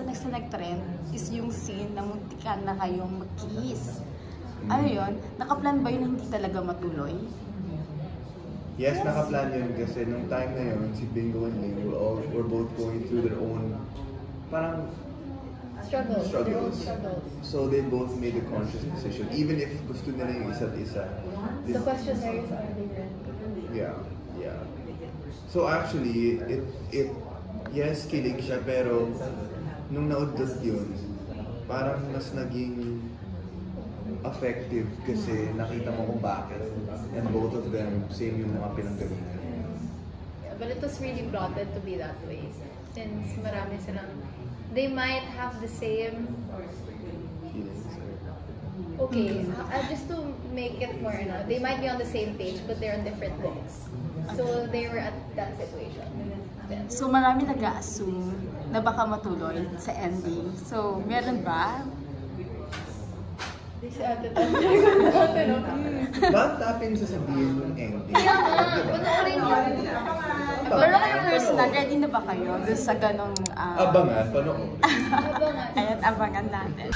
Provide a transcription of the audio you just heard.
next na nag-trend is yung scene na muntikan na kayong mag-kiss. Ano yun? Nakaplan ba yun na hindi talaga matuloy? Yes, nakaplan yun kasi nung time na yun, si Bingo and Ling were both going through their own parang struggles. So they both made a conscious decision, even if gusto nila yung isa't isa. The question there is, are they ready? Yeah. So actually, yes, kilig siya, pero nung naudot yun, parang mas naging effective kasi nakita mo kung bakit. And both of them, same yung mga pinanggalingan. Yeah, but it was really brought to be that way. Since marami silang, they might have the same, okay, just to make it more, they might be on the same page but they're on different books. So they were at that situation. So marami nag-a-assume na baka matuloy sa ending. So meron ba? Bakit tapin sasabihin yung ending? Kaya nga, panoorin nyo. Pero kayo personal, ready na ba kayo doon sa ganong... Abangan, panoorin. Abangan. Ayan, abangan natin.